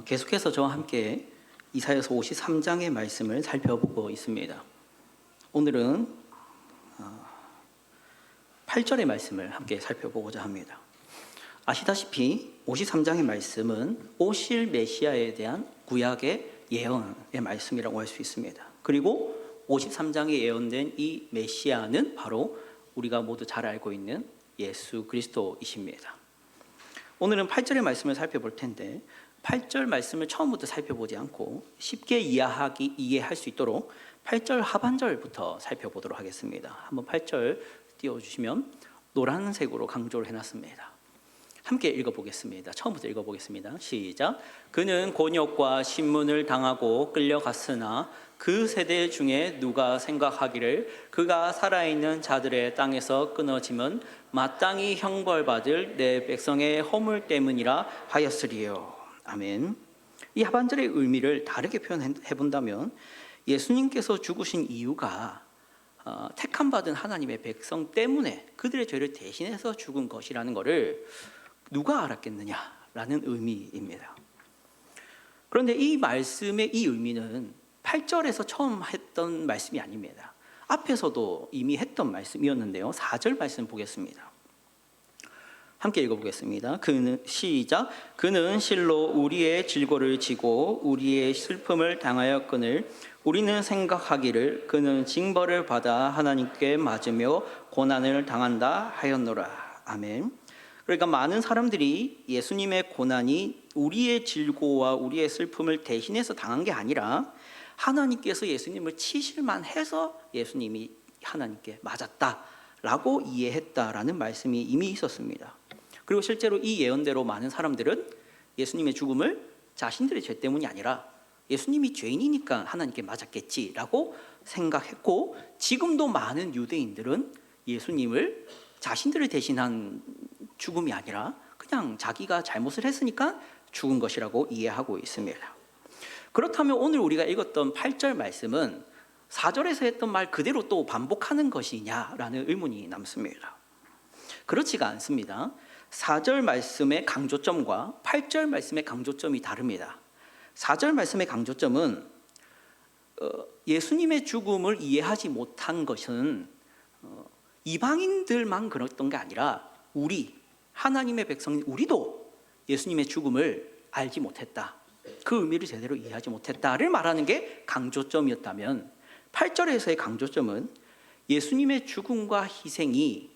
계속해서 저와 함께 이사야서 53장의 말씀을 살펴보고 있습니다. 오늘은 8절의 말씀을 함께 살펴보고자 합니다. 아시다시피 53장의 말씀은 오실 메시아에 대한 구약의 예언의 말씀이라고 할 수 있습니다. 그리고 53장에 예언된 이 메시아는 바로 우리가 모두 잘 알고 있는 예수 그리스도이십니다. 오늘은 8절의 말씀을 살펴볼 텐데 8절 말씀을 처음부터 살펴보지 않고 쉽게 이해할 수 있도록 8절 하반절부터 살펴보도록 하겠습니다. 한번 8절 띄워주시면 노란색으로 강조를 해놨습니다. 함께 읽어보겠습니다. 처음부터 읽어보겠습니다. 시작. 그는 곤욕과 신문을 당하고 끌려갔으나 그 세대 중에 누가 생각하기를 그가 살아있는 자들의 땅에서 끊어짐은 마땅히 형벌받을 내 백성의 허물 때문이라 하였으리요. 아멘. 이 하반절의 의미를 다르게 표현해 본다면 예수님께서 죽으신 이유가 택함받은 하나님의 백성 때문에 그들의 죄를 대신해서 죽은 것이라는 것을 누가 알았겠느냐라는 의미입니다. 그런데 이 말씀의 이 의미는 8절에서 처음 했던 말씀이 아닙니다. 앞에서도 이미 했던 말씀이었는데요. 4절 말씀 보겠습니다. 함께 읽어보겠습니다. 시작. 그는 실로 우리의 질고를 지고 우리의 슬픔을 당하였거늘 우리는 생각하기를 그는 징벌을 받아 하나님께 맞으며 고난을 당한다 하였노라. 아멘. 그러니까 많은 사람들이 예수님의 고난이 우리의 질고와 우리의 슬픔을 대신해서 당한 게 아니라 하나님께서 예수님을 치실만 해서 예수님이 하나님께 맞았다라고 이해했다라는 말씀이 이미 있었습니다. 그리고 실제로 이 예언대로 많은 사람들은 예수님의 죽음을 자신들의 죄 때문이 아니라 예수님이 죄인이니까 하나님께 맞았겠지라고 생각했고, 지금도 많은 유대인들은 예수님을 자신들을 대신한 죽음이 아니라 그냥 자기가 잘못을 했으니까 죽은 것이라고 이해하고 있습니다. 그렇다면 오늘 우리가 읽었던 8절 말씀은 4절에서 했던 말 그대로 또 반복하는 것이냐라는 의문이 남습니다. 그렇지가 않습니다. 4절 말씀의 강조점과 8절 말씀의 강조점이 다릅니다. 4절 말씀의 강조점은 예수님의 죽음을 이해하지 못한 것은 이방인들만 그랬던 게 아니라 우리 하나님의 백성인 우리도 예수님의 죽음을 알지 못했다, 그 의미를 제대로 이해하지 못했다를 말하는 게 강조점이었다면, 8절에서의 강조점은 예수님의 죽음과 희생이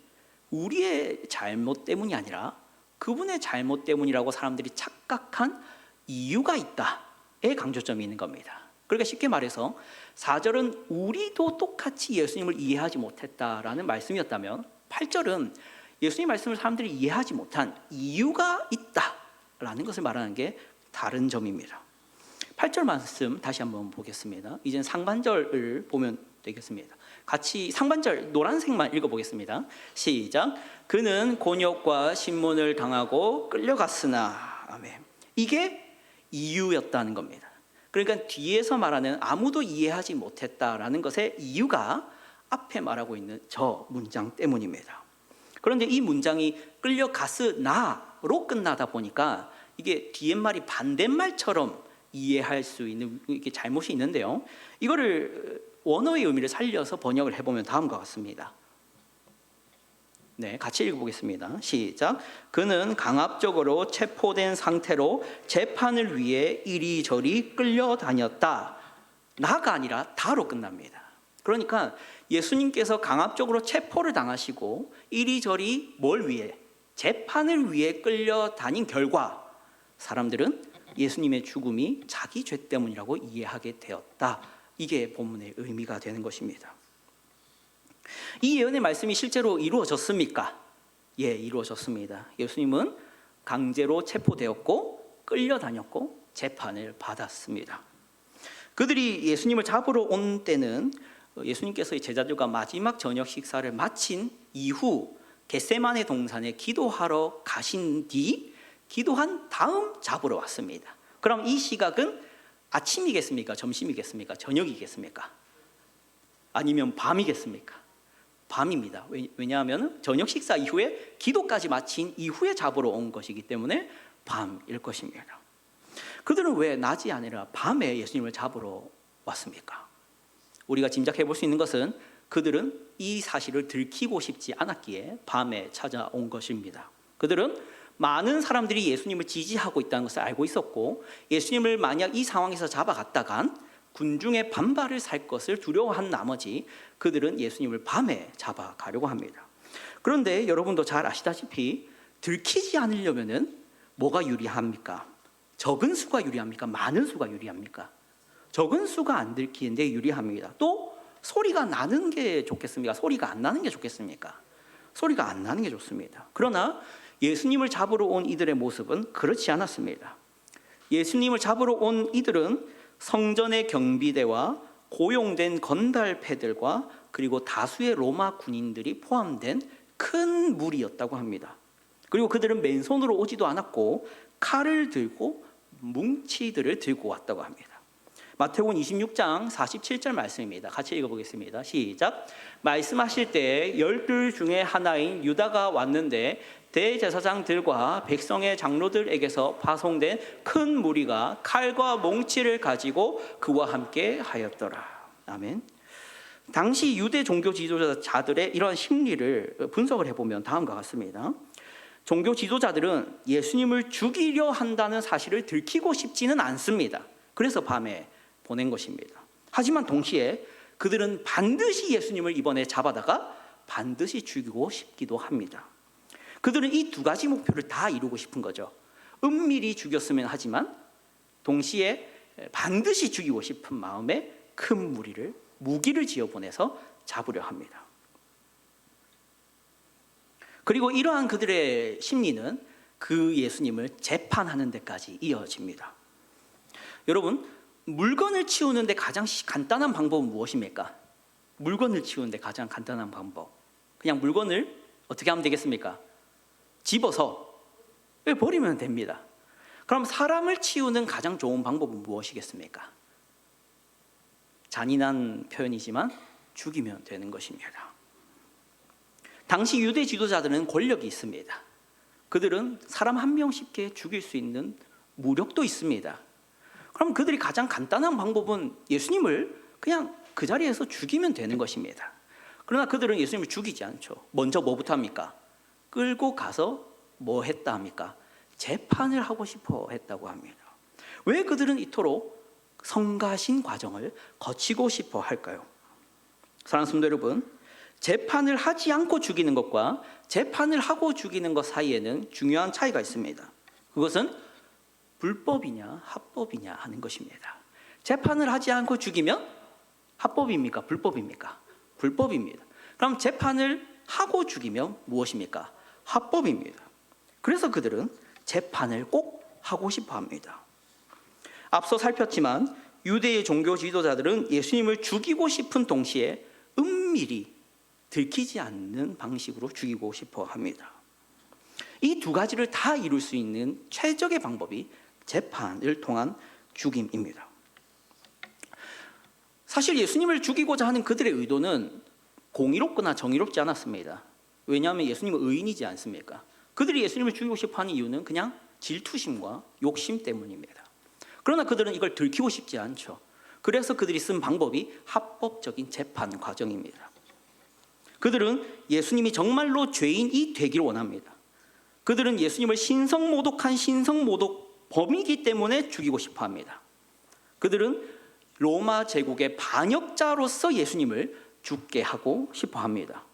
우리의 잘못 때문이 아니라 그분의 잘못 때문이라고 사람들이 착각한 이유가 있다에 강조점이 있는 겁니다. 그러니까 쉽게 말해서 4절은 우리도 똑같이 예수님을 이해하지 못했다라는 말씀이었다면 8절은 예수님 말씀을 사람들이 이해하지 못한 이유가 있다라는 것을 말하는 게 다른 점입니다. 8절 말씀 다시 한번 보겠습니다. 이젠 상반절을 보면 되겠습니다. 같이 상반절 노란색만 읽어보겠습니다. 시작. 그는 곤욕과 신문을 당하고 끌려갔으나. 아멘. 이게 이유였다는 겁니다. 그러니까 뒤에서 말하는 아무도 이해하지 못했다라는 것의 이유가 앞에 말하고 있는 저 문장 때문입니다. 그런데 이 문장이 끌려갔으나로 끝나다 보니까 이게 뒤에 말이 반대말처럼 이해할 수 있는 이게 잘못이 있는데요. 이거를 원어의 의미를 살려서 번역을 해보면 다음과 같습니다. 네, 같이 읽어보겠습니다. 시작. 그는 강압적으로 체포된 상태로 재판을 위해 이리저리 끌려다녔다. 나가 아니라 다로 끝납니다. 그러니까 예수님께서 강압적으로 체포를 당하시고 이리저리 뭘 위해? 재판을 위해 끌려다닌 결과 사람들은 예수님의 죽음이 자기 죄 때문이라고 이해하게 되었다. 이게 본문의 의미가 되는 것입니다. 이 예언의 말씀이 실제로 이루어졌습니까? 예, 이루어졌습니다. 예수님은 강제로 체포되었고 끌려다녔고 재판을 받았습니다. 그들이 예수님을 잡으러 온 때는 예수님께서의 제자들과 마지막 저녁 식사를 마친 이후 겟세마네 동산에 기도하러 가신 뒤 기도한 다음 잡으러 왔습니다. 그럼 이 시각은 아침이겠습니까? 점심이겠습니까? 저녁이겠습니까? 아니면 밤이겠습니까? 밤입니다. 왜냐하면 저녁 식사 이후에 기도까지 마친 이후에 잡으러 온 것이기 때문에 밤일 것입니다. 그들은 왜 낮이 아니라 밤에 예수님을 잡으러 왔습니까? 우리가 짐작해 볼 수 있는 것은 그들은 이 사실을 들키고 싶지 않았기에 밤에 찾아온 것입니다. 그들은 많은 사람들이 예수님을 지지하고 있다는 것을 알고 있었고, 예수님을 만약 이 상황에서 잡아갔다간 군중의 반발을 살 것을 두려워한 나머지 그들은 예수님을 밤에 잡아가려고 합니다. 그런데 여러분도 잘 아시다시피 들키지 않으려면은 뭐가 유리합니까? 적은 수가 유리합니까? 많은 수가 유리합니까? 적은 수가 안 들키는데 유리합니다. 또 소리가 나는 게 좋겠습니까? 소리가 안 나는 게 좋겠습니까? 소리가 안 나는 게 좋습니다. 그러나 예수님을 잡으러 온 이들의 모습은 그렇지 않았습니다. 예수님을 잡으러 온 이들은 성전의 경비대와 고용된 건달패들과 그리고 다수의 로마 군인들이 포함된 큰 무리였다고 합니다. 그리고 그들은 맨손으로 오지도 않았고 칼을 들고 뭉치들을 들고 왔다고 합니다. 마태복음 26장 47절 말씀입니다. 같이 읽어보겠습니다. 시작. 말씀하실 때 열둘 중에 하나인 유다가 왔는데 대제사장들과 백성의 장로들에게서 파송된 큰 무리가 칼과 몽치를 가지고 그와 함께 하였더라. 아멘. 당시 유대 종교 지도자들의 이러한 심리를 분석을 해보면 다음과 같습니다. 종교 지도자들은 예수님을 죽이려 한다는 사실을 들키고 싶지는 않습니다. 그래서 밤에 보낸 것입니다. 하지만 동시에 그들은 반드시 예수님을 이번에 잡아다가 반드시 죽이고 싶기도 합니다. 그들은 이 두 가지 목표를 다 이루고 싶은 거죠. 은밀히 죽였으면 하지만 동시에 반드시 죽이고 싶은 마음에 큰 무리를, 무기를 지어보내서 잡으려 합니다. 그리고 이러한 그들의 심리는 그 예수님을 재판하는 데까지 이어집니다. 여러분, 물건을 치우는데 가장 간단한 방법은 무엇입니까? 물건을 치우는데 가장 간단한 방법, 그냥 물건을 어떻게 하면 되겠습니까? 집어서 버리면 됩니다. 그럼 사람을 치우는 가장 좋은 방법은 무엇이겠습니까? 잔인한 표현이지만 죽이면 되는 것입니다. 당시 유대 지도자들은 권력이 있습니다. 그들은 사람 한 명 쉽게 죽일 수 있는 무력도 있습니다. 그럼 그들이 가장 간단한 방법은 예수님을 그냥 그 자리에서 죽이면 되는 것입니다. 그러나 그들은 예수님을 죽이지 않죠. 먼저 뭐부터 합니까? 끌고 가서 뭐 했다 합니까? 재판을 하고 싶어 했다고 합니다. 왜 그들은 이토록 성가신 과정을 거치고 싶어 할까요? 사랑하는 성도 여러분, 재판을 하지 않고 죽이는 것과 재판을 하고 죽이는 것 사이에는 중요한 차이가 있습니다. 그것은 불법이냐 합법이냐 하는 것입니다. 재판을 하지 않고 죽이면 합법입니까? 불법입니까? 불법입니다. 그럼 재판을 하고 죽이면 무엇입니까? 합법입니다. 그래서 그들은 재판을 꼭 하고 싶어 합니다. 앞서 살폈지만 유대의 종교 지도자들은 예수님을 죽이고 싶은 동시에 은밀히 들키지 않는 방식으로 죽이고 싶어 합니다. 이 두 가지를 다 이룰 수 있는 최적의 방법이 재판을 통한 죽임입니다. 사실 예수님을 죽이고자 하는 그들의 의도는 공의롭거나 정의롭지 않았습니다. 왜냐하면 예수님은 의인이지 않습니까? 그들이 예수님을 죽이고 싶어 하는 이유는 그냥 질투심과 욕심 때문입니다. 그러나 그들은 이걸 들키고 싶지 않죠. 그래서 그들이 쓴 방법이 합법적인 재판 과정입니다. 그들은 예수님이 정말로 죄인이 되기를 원합니다. 그들은 예수님을 신성모독한 신성모독 범이기 때문에 죽이고 싶어 합니다. 그들은 로마 제국의 반역자로서 예수님을 죽게 하고 싶어 합니다.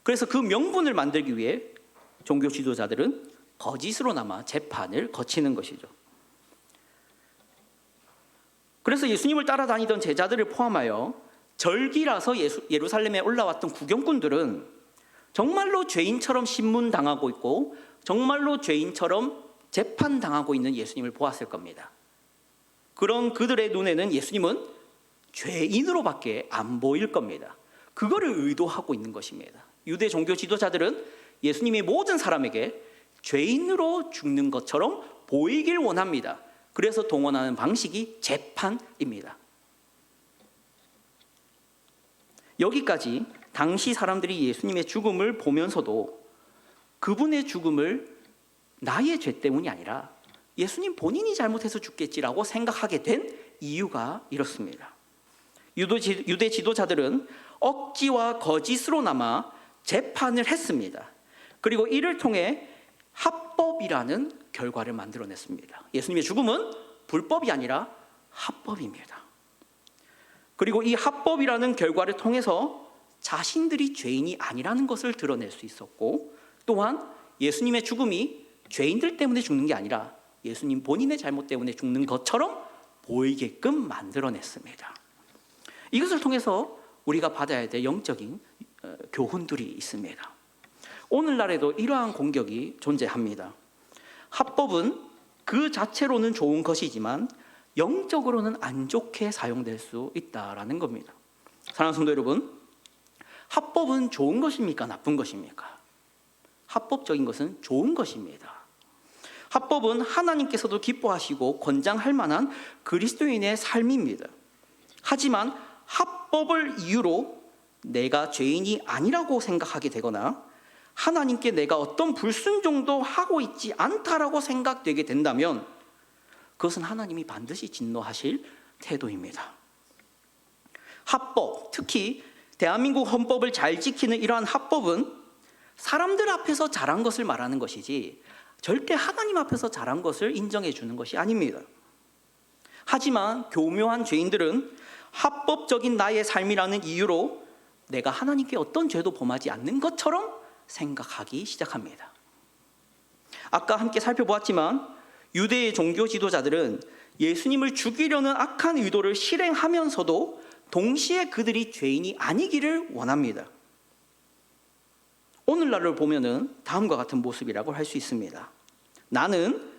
그래서 그 명분을 만들기 위해 종교 지도자들은 거짓으로나마 재판을 거치는 것이죠. 그래서 예수님을 따라다니던 제자들을 포함하여 절기라서 예루살렘에 올라왔던 구경꾼들은 정말로 죄인처럼 신문당하고 있고 정말로 죄인처럼 재판당하고 있는 예수님을 보았을 겁니다. 그런 그들의 눈에는 예수님은 죄인으로밖에 안 보일 겁니다. 그거를 의도하고 있는 것입니다. 유대 종교 지도자들은 예수님이 모든 사람에게 죄인으로 죽는 것처럼 보이길 원합니다. 그래서 동원하는 방식이 재판입니다. 여기까지 당시 사람들이 예수님의 죽음을 보면서도 그분의 죽음을 나의 죄 때문이 아니라 예수님 본인이 잘못해서 죽겠지라고 생각하게 된 이유가 이렇습니다. 유대 지도자들은 억지와 거짓으로나마 재판을 했습니다. 그리고 이를 통해 합법이라는 결과를 만들어냈습니다. 예수님의 죽음은 불법이 아니라 합법입니다. 그리고 이 합법이라는 결과를 통해서 자신들이 죄인이 아니라는 것을 드러낼 수 있었고, 또한 예수님의 죽음이 죄인들 때문에 죽는 게 아니라 예수님 본인의 잘못 때문에 죽는 것처럼 보이게끔 만들어냈습니다. 이것을 통해서 우리가 받아야 될 영적인 교훈들이 있습니다. 오늘날에도 이러한 공격이 존재합니다. 합법은 그 자체로는 좋은 것이지만 영적으로는 안 좋게 사용될 수 있다라는 겁니다. 사랑하는 성도 여러분, 합법은 좋은 것입니까? 나쁜 것입니까? 합법적인 것은 좋은 것입니다. 합법은 하나님께서도 기뻐하시고 권장할 만한 그리스도인의 삶입니다. 하지만 합법을 이유로 내가 죄인이 아니라고 생각하게 되거나 하나님께 내가 어떤 불순종도 하고 있지 않다라고 생각되게 된다면 그것은 하나님이 반드시 진노하실 태도입니다. 합법, 특히 대한민국 헌법을 잘 지키는 이러한 합법은 사람들 앞에서 잘한 것을 말하는 것이지 절대 하나님 앞에서 잘한 것을 인정해 주는 것이 아닙니다. 하지만 교묘한 죄인들은 합법적인 나의 삶이라는 이유로 내가 하나님께 어떤 죄도 범하지 않는 것처럼 생각하기 시작합니다. 아까 함께 살펴보았지만 유대의 종교 지도자들은 예수님을 죽이려는 악한 의도를 실행하면서도 동시에 그들이 죄인이 아니기를 원합니다. 오늘날을 보면은 다음과 같은 모습이라고 할 수 있습니다. 나는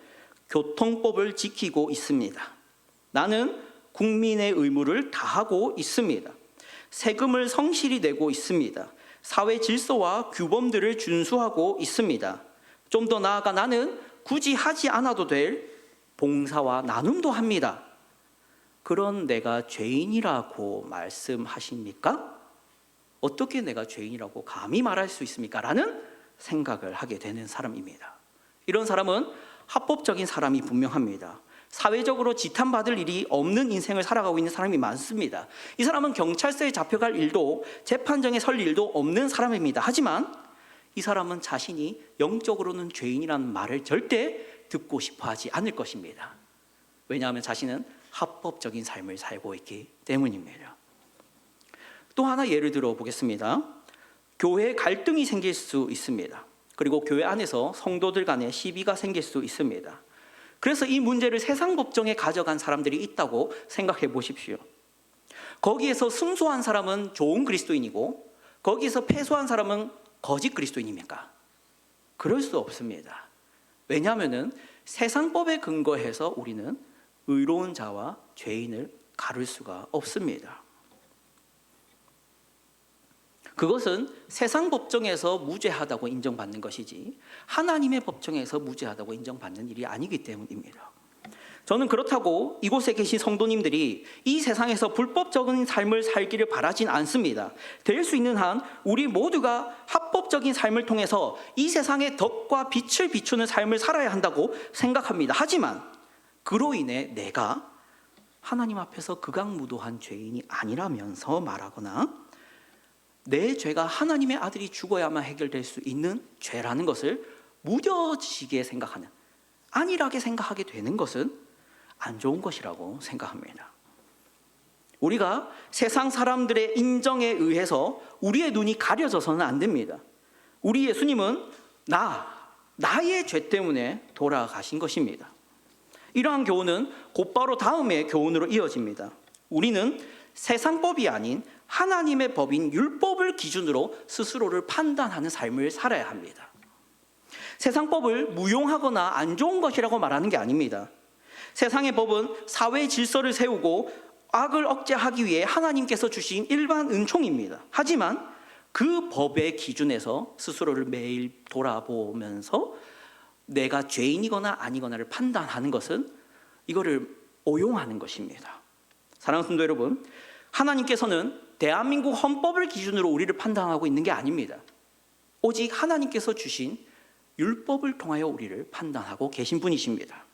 교통법을 지키고 있습니다. 나는 국민의 의무를 다하고 있습니다. 세금을 성실히 내고 있습니다. 사회 질서와 규범들을 준수하고 있습니다. 좀 더 나아가 나는 굳이 하지 않아도 될 봉사와 나눔도 합니다. 그런 내가 죄인이라고 말씀하십니까? 어떻게 내가 죄인이라고 감히 말할 수 있습니까? 라는 생각을 하게 되는 사람입니다. 이런 사람은 합법적인 사람이 분명합니다. 사회적으로 지탄받을 일이 없는 인생을 살아가고 있는 사람이 많습니다. 이 사람은 경찰서에 잡혀갈 일도 재판정에 설 일도 없는 사람입니다. 하지만 이 사람은 자신이 영적으로는 죄인이라는 말을 절대 듣고 싶어 하지 않을 것입니다. 왜냐하면 자신은 합법적인 삶을 살고 있기 때문입니다. 또 하나 예를 들어 보겠습니다. 교회에 갈등이 생길 수 있습니다. 그리고 교회 안에서 성도들 간에 시비가 생길 수 있습니다. 그래서 이 문제를 세상 법정에 가져간 사람들이 있다고 생각해 보십시오. 거기에서 승소한 사람은 좋은 그리스도인이고 거기에서 패소한 사람은 거짓 그리스도인입니까? 그럴 수 없습니다. 왜냐하면 세상법에 근거해서 우리는 의로운 자와 죄인을 가릴 수가 없습니다. 그것은 세상 법정에서 무죄하다고 인정받는 것이지 하나님의 법정에서 무죄하다고 인정받는 일이 아니기 때문입니다. 저는 그렇다고 이곳에 계신 성도님들이 이 세상에서 불법적인 삶을 살기를 바라진 않습니다. 될 수 있는 한 우리 모두가 합법적인 삶을 통해서 이 세상의 덕과 빛을 비추는 삶을 살아야 한다고 생각합니다. 하지만 그로 인해 내가 하나님 앞에서 극악무도한 죄인이 아니라면서 말하거나 내 죄가 하나님의 아들이 죽어야만 해결될 수 있는 죄라는 것을 무뎌지게 생각하는, 안일하게 생각하게 되는 것은 안 좋은 것이라고 생각합니다. 우리가 세상 사람들의 인정에 의해서 우리의 눈이 가려져서는 안 됩니다. 우리 예수님은 나의 죄 때문에 돌아가신 것입니다. 이러한 교훈은 곧바로 다음의 교훈으로 이어집니다. 우리는 세상법이 아닌 하나님의 법인 율법을 기준으로 스스로를 판단하는 삶을 살아야 합니다. 세상법을 무용하거나 안 좋은 것이라고 말하는 게 아닙니다. 세상의 법은 사회 질서를 세우고 악을 억제하기 위해 하나님께서 주신 일반 은총입니다. 하지만 그 법의 기준에서 스스로를 매일 돌아보면서 내가 죄인이거나 아니거나를 판단하는 것은 이거를 오용하는 것입니다. 사랑하는 성도 여러분, 하나님께서는 대한민국 헌법을 기준으로 우리를 판단하고 있는 게 아닙니다. 오직 하나님께서 주신 율법을 통하여 우리를 판단하고 계신 분이십니다.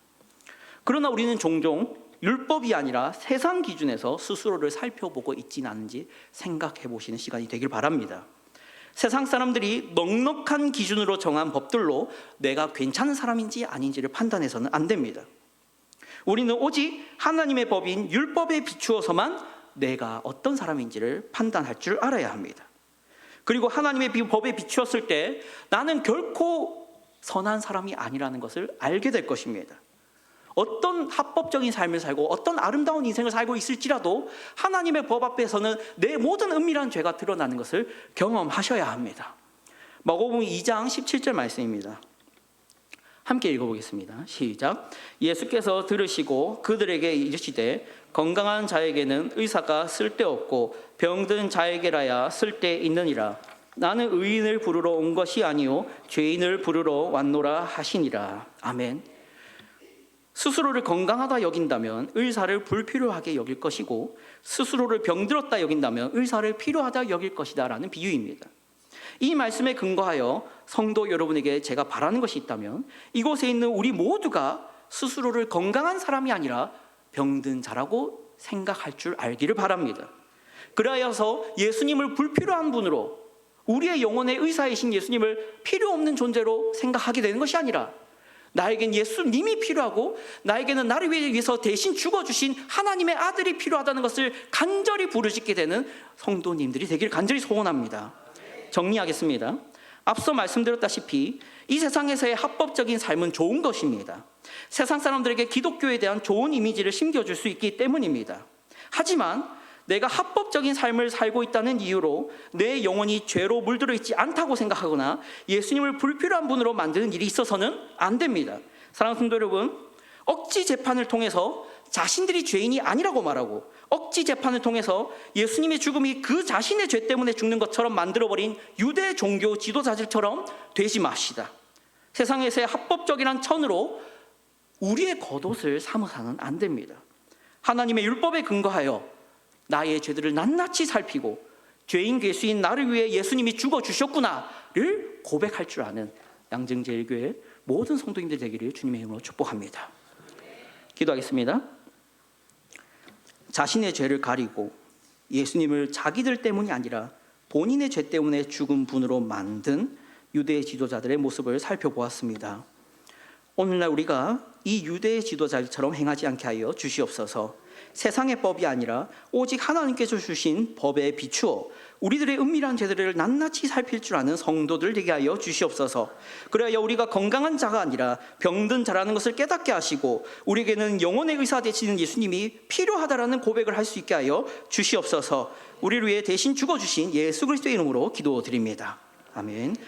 그러나 우리는 종종 율법이 아니라 세상 기준에서 스스로를 살펴보고 있지는 않은지 생각해 보시는 시간이 되길 바랍니다. 세상 사람들이 넉넉한 기준으로 정한 법들로 내가 괜찮은 사람인지 아닌지를 판단해서는 안 됩니다. 우리는 오직 하나님의 법인 율법에 비추어서만 내가 어떤 사람인지를 판단할 줄 알아야 합니다. 그리고 하나님의 법에 비추었을 때 나는 결코 선한 사람이 아니라는 것을 알게 될 것입니다. 어떤 합법적인 삶을 살고 어떤 아름다운 인생을 살고 있을지라도 하나님의 법 앞에서는 내 모든 은밀한 죄가 드러나는 것을 경험하셔야 합니다. 마가복음 2장 17절 말씀입니다. 함께 읽어보겠습니다. 시작. 예수께서 들으시고 그들에게 이르시되 건강한 자에게는 의사가 쓸데없고 병든 자에게라야 쓸데있느니라. 나는 의인을 부르러 온 것이 아니요 죄인을 부르러 왔노라 하시니라. 아멘. 스스로를 건강하다 여긴다면 의사를 불필요하게 여길 것이고 스스로를 병들었다 여긴다면 의사를 필요하다 여길 것이다 라는 비유입니다. 이 말씀에 근거하여 성도 여러분에게 제가 바라는 것이 있다면 이곳에 있는 우리 모두가 스스로를 건강한 사람이 아니라 병든 자라고 생각할 줄 알기를 바랍니다. 그러하여서 예수님을 불필요한 분으로 우리의 영혼의 의사이신 예수님을 필요 없는 존재로 생각하게 되는 것이 아니라 나에겐 예수님이 필요하고 나에게는 나를 위해서 대신 죽어주신 하나님의 아들이 필요하다는 것을 간절히 부르짖게 되는 성도님들이 되기를 간절히 소원합니다. 정리하겠습니다. 앞서 말씀드렸다시피 이 세상에서의 합법적인 삶은 좋은 것입니다. 세상 사람들에게 기독교에 대한 좋은 이미지를 심겨줄 수 있기 때문입니다. 하지만 내가 합법적인 삶을 살고 있다는 이유로 내 영혼이 죄로 물들어 있지 않다고 생각하거나 예수님을 불필요한 분으로 만드는 일이 있어서는 안 됩니다. 사랑하는 성도 여러분, 억지 재판을 통해서 자신들이 죄인이 아니라고 말하고 억지 재판을 통해서 예수님의 죽음이 그 자신의 죄 때문에 죽는 것처럼 만들어버린 유대 종교 지도자들처럼 되지 맙시다. 세상에서의 합법적이란 천으로 우리의 겉옷을 삼아서는 안 됩니다. 하나님의 율법에 근거하여 나의 죄들을 낱낱이 살피고 죄인 괴수인 나를 위해 예수님이 죽어주셨구나를 고백할 줄 아는 양정제일교회 모든 성도님들 되기를 주님의 이름으로 축복합니다. 기도하겠습니다. 자신의 죄를 가리고 예수님을 자기들 때문이 아니라 본인의 죄 때문에 죽은 분으로 만든 유대의 지도자들의 모습을 살펴보았습니다. 오늘날 우리가 이 유대의 지도자들처럼 행하지 않게 하여 주시옵소서. 세상의 법이 아니라 오직 하나님께서 주신 법에 비추어 우리들의 은밀한 죄들을 낱낱이 살필 줄 아는 성도들 되게 하여 주시옵소서. 그래야 우리가 건강한 자가 아니라 병든 자라는 것을 깨닫게 하시고 우리에게는 영혼의 의사 되시는 예수님이 필요하다라는 고백을 할 수 있게 하여 주시옵소서. 우리를 위해 대신 죽어주신 예수 그리스도의 이름으로 기도드립니다. 아멘.